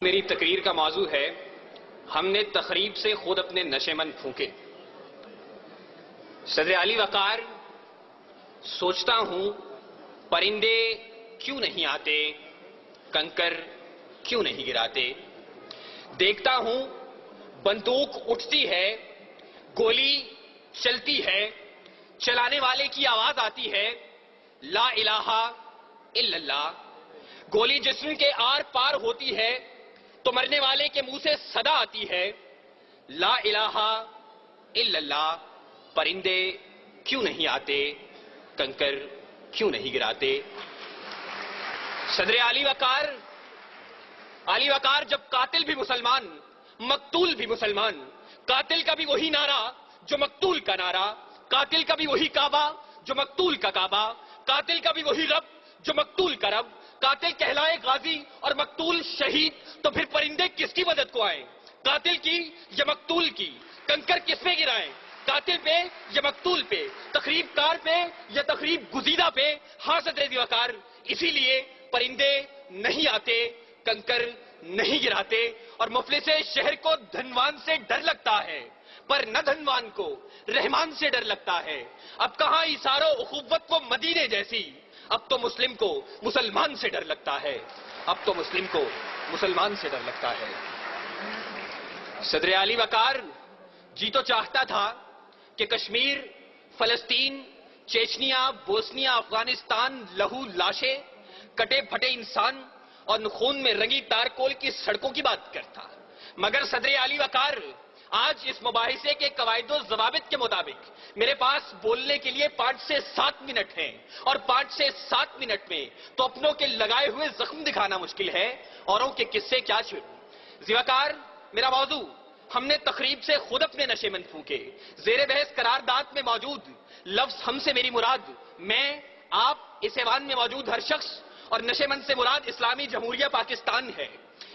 میری تقریر کا موضوع ہے ہم نے تقریب سے خود اپنے نشے من پھونکے۔ صدر علی وقار، سوچتا ہوں پرندے کیوں نہیں آتے، کنکر کیوں نہیں گراتے۔ دیکھتا ہوں بندوق اٹھتی ہے، گولی چلتی ہے، چلانے والے کی آواز آتی ہے لا الہ الا اللہ۔ گولی جسم کے آر پار ہوتی ہے تو مرنے والے کے منہ سے صدا آتی ہے لا الہ الا اللہ۔ پرندے کیوں نہیں آتے، کنکر کیوں نہیں گراتے۔ صدر علی وقار جب قاتل بھی مسلمان، مقتول بھی مسلمان، قاتل کا بھی وہی نعرہ جو مقتول کا نعرہ، قاتل کا بھی وہی کعبہ جو مقتول کا کعبہ، قاتل کا بھی وہی رب جو مقتول کا رب، قاتل کہلائے غازی اور مقتول شہید، تو پھر پرندے کس کی مدد کو آئیں، قاتل کی یا مقتول کی؟ کنکر کس پہ گرائیں، قاتل پہ یا مقتول پہ، تخریب کار پہ یا تخریب گزیدہ پہ؟ ہاں صدر وقار، اسی لیے پرندے نہیں آتے، کنکر نہیں گراتے، اور مفلس شہر کو دھنوان سے ڈر لگتا ہے پر نہ دھنوان کو رحمان سے ڈر لگتا ہے۔ اب کہاں ایثار و اخوت کو مدینے جیسی، اب تو مسلم کو مسلمان سے ڈر لگتا ہے، اب تو مسلم کو مسلمان سے ڈر لگتا ہے۔ صدر علی وقار جی تو چاہتا تھا کہ کشمیر، فلسطین، چیچنیا، بوسنیا، افغانستان، لہو لاشیں، کٹے پھٹے انسان اور خون میں رنگی تارکول کی سڑکوں کی بات کرتا، مگر صدر علی وقار آج اس مباحثے کے قواعد و ضوابط کے مطابق میرے پاس بولنے کے لیے 5 سے 7 منٹ ہیں، اور 5 سے 7 منٹ میں تو اپنوں کے لگائے ہوئے زخم دکھانا مشکل ہے، اوروں کے قصے کیا چھوڑوں۔ ذوالفقار، میرا موضوع ہم نے تقریب سے خود اپنے نشے من پھونکے۔ زیر بحث قرارداد میں موجود لفظ ہم سے میری مراد میں، آپ، اس ایوان میں موجود ہر شخص، اور نشے من سے مراد اسلامی جمہوریہ پاکستان ہے۔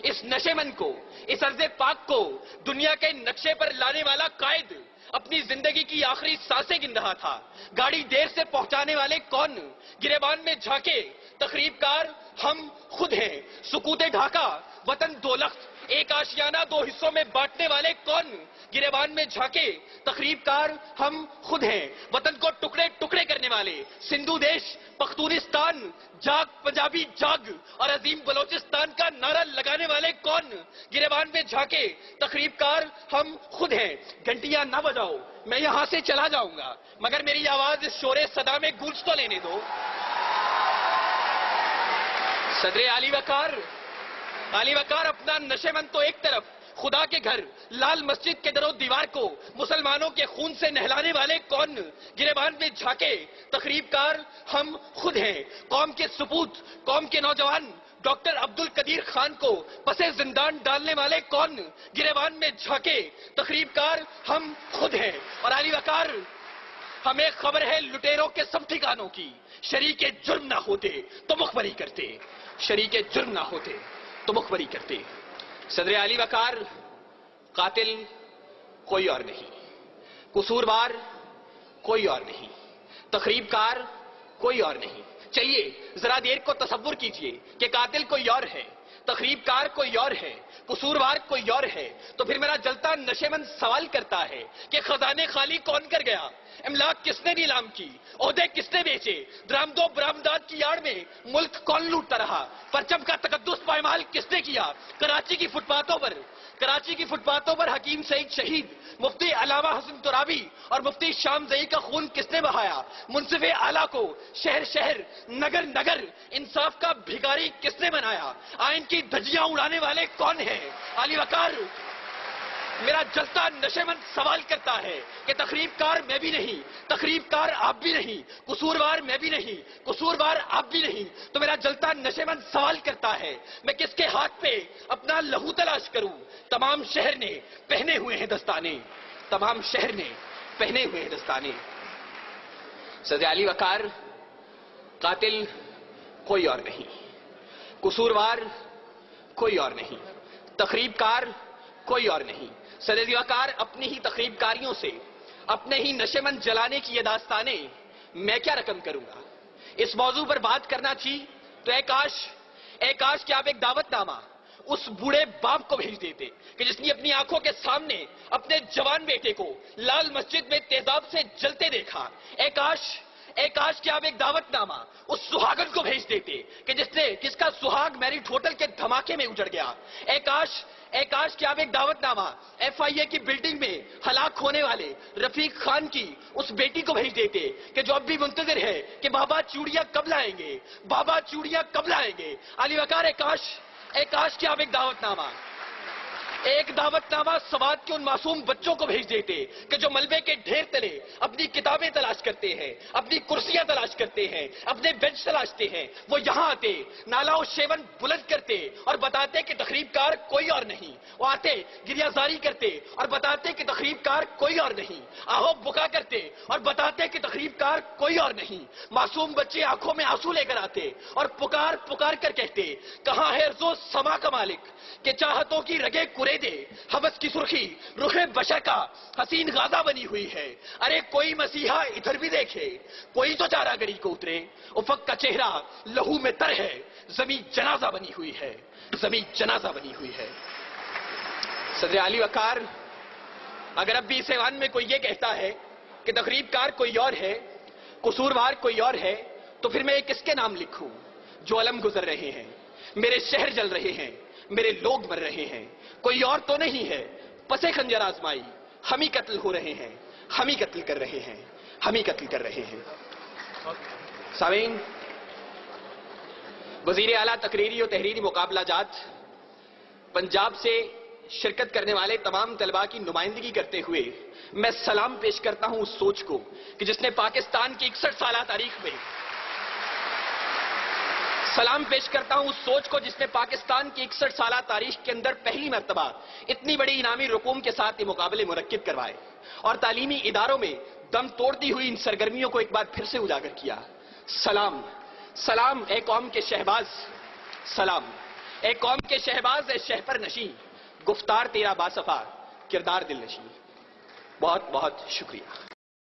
اس نشے من کو، اس ارض پاک کو دنیا کے نقشے پر لانے والا قائد اپنی زندگی کی آخری سانسیں گن رہا تھا۔ گاڑی دیر سے پہنچانے والے کون، گریبان میں جھانکے تخریب کار ہم خود ہیں۔ سکوت ڈھاکہ وطن دو لخت، ایک آشیانہ 2 حصوں میں بانٹنے والے کون، گریبان میں جھانکے تخریب کار ہم خود ہیں۔ وطن کو ٹکڑے ٹکڑے کرنے والے سندھو دیش، پختونستان، جاگ پنجابی جاگ اور عظیم بلوچستان کا نعرہ لگانے والے کون، گریبان میں جھانکے تخریب کار ہم خود ہیں۔ گھنٹیاں نہ بجاؤ، میں یہاں سے چلا جاؤں گا، مگر میری آواز اس شور صدا میں گونج تو لینے دو۔ صدر علی وقار اپنا نشے من تو ایک طرف، خدا کے گھر لال مسجد کے در و دیوار کو مسلمانوں کے خون سے نہلانے والے کون، گریبان میں جھانکے تخریب کار ہم خود ہیں۔ قوم کے سپوت، قوم کے نوجوان ڈاکٹر عبد القدیر خان کو پسے زندان ڈالنے والے کون، گریبان میں جھانکے تخریب کار ہم خود ہیں۔ اور علی وقار، ہمیں خبر ہے لٹیروں کے سب ٹھکانوں کی، شریک جرم نہ ہوتے تو مخبری کرتے، شریک جرم نہ ہوتے تو مخبری کرتے۔ صدر علی وقار، قاتل کوئی اور نہیں، قصوروار کوئی اور نہیں، تخریب کار کوئی اور نہیں۔ چلیے ذرا دیر کو تصور کیجئے کہ قاتل کوئی اور ہے، تخریب کار کوئی اور ہے، قصوروار کوئی اور ہے، تو پھر میرا جلتا نشے من سوال کرتا ہے کہ خزانے خالی کون کر گیا، املاک کس نے نیلام کی، عہدے کس نے بیچے، درآمد و برآمدات کی آڑ میں ملک کون لوٹتا رہا، پرچم کا تقدس پائمال کس نے کیا، کراچی کی فٹ پاتھوں پر حکیم سعید شہید، مفتی علامہ حسن ترابی اور مفتی شام زئی کا خون کس نے بہایا، منصف اعلیٰ کو شہر شہر نگر نگر انصاف کا بھیکاری کس نے بنایا، آئین کی دھجیاں اڑانے والے کون ہیں؟ علی وقار، میرا جلتا نشے من سوال کرتا ہے کہ تخریب کار میں بھی نہیں، تخریب کار آپ بھی نہیں، قصوروار میں بھی نہیں، قصوروار آپ بھی نہیں، تو میرا جلتا نشے من سوال کرتا ہے میں کس کے ہاتھ پہ اپنا لہو تلاش کروں؟ تمام شہر نے پہنے ہوئے ہیں دستانے، تمام شہر نے پہنے ہوئے ہیں دستانے۔ صدر علی وقار، قاتل کوئی اور نہیں، قصوروار کوئی اور نہیں، تخریب کار کوئی اور نہیں۔ صدر وقار، اپنی ہی تخریب کاریوں سے، اپنے ہی نشے من جلانے کی یہ داستانیں میں کیا رقم کروں گا؟ اس موضوع پر بات کرنا تھی تو اے کاش کہ آپ ایک دعوت نامہ اس بوڑھے باپ کو بھیج دیتے کہ جس نے اپنی آنکھوں کے سامنے اپنے جوان بیٹے کو لال مسجد میں تیزاب سے جلتے دیکھا. اے کاش کہ آپ ایک دعوت نامہ اس سہاگن کو بھیج دیتے کہ جس کا سہاگ میرٹ ہوٹل کے دھماکے میں اجڑ گیا. اے کاش کہ آپ ایک دعوت نامہ FIA کی بلڈنگ میں ہلاک ہونے والے رفیق خان کی اس بیٹی کو بھیج دیتے کہ جو اب بھی منتظر ہے کہ بابا چوڑیاں کب لائیں گے, بابا چوڑیاں کب لائیں گے. علی وقار, اے کاش کہ آپ ایک دعوت نامہ سوات کے ان معصوم بچوں کو بھیج دیتے کہ جو ملبے کے ڈھیر تلے اپنی کتابیں تلاش کرتے ہیں, اپنی کرسیاں تلاش کرتے ہیں, اپنے بینچ تلاشتے ہیں. وہ یہاں آتے, نالا و شیون بلند کرتے اور بتاتے کہ تخریب کار کوئی اور نہیں. وہ آتے, گریہ زاری کرتے اور بتاتے کہ تخریب کار کوئی اور نہیں. آہو بکا کرتے اور بتاتے کہ تخریب کار کوئی اور نہیں. معصوم بچے آنکھوں میں آنسو لے کر آتے اور پکار کر کہتے, کہاں ہے ارزو سما کا مالک کہ چاہتوں کی رگے کرے دے, حوث کی سرخی رخ بشر کا حسین غازہ بنی ہوئی ہے. ارے کوئی مسیحا ادھر بھی دیکھے, کوئی تو چارہ گری کو اترے. افق کا چہرہ لہو میں تر ہے, زمین جنازہ بنی ہوئی ہے, زمین جنازہ بنی ہوئی ہے. صدر علی وقار, اگر اب بھی اس ایوان میں کوئی یہ کہتا ہے کہ تخریب کار کوئی اور ہے, قصوروار کوئی اور ہے, تو پھر میں کس کے نام لکھوں؟ جو علم گزر رہے ہیں, میرے شہر جل رہے ہیں, میرے لوگ مر رہے ہیں, کوئی اور تو نہیں ہے. پسے خنجر آزمائی ہم ہی قتل ہو رہے ہیں, ہم ہی قتل کر رہے ہیں, ہم ہی قتل کر رہے ہیں. سامعین, وزیر اعلیٰ تقریری و تحریری مقابلہ جات پنجاب سے شرکت کرنے والے تمام طلباء کی نمائندگی کرتے ہوئے میں سلام پیش کرتا ہوں اس سوچ کو کہ جس نے پاکستان کی 61 سالہ تاریخ میں سلام پیش کرتا ہوں اس سوچ کو جس نے پاکستان کی 61 سالہ تاریخ کے اندر پہلی مرتبہ اتنی بڑی انعامی رقوم کے ساتھ یہ مقابلے منعقد کروائے اور تعلیمی اداروں میں دم توڑتی ہوئی ان سرگرمیوں کو ایک بار پھر سے اجاگر کیا. سلام اے قوم کے شہباز, سلام اے قوم کے شہباز, اے شہپر نشین, گفتار تیرا باصفا, کردار دل نشین. بہت بہت شکریہ.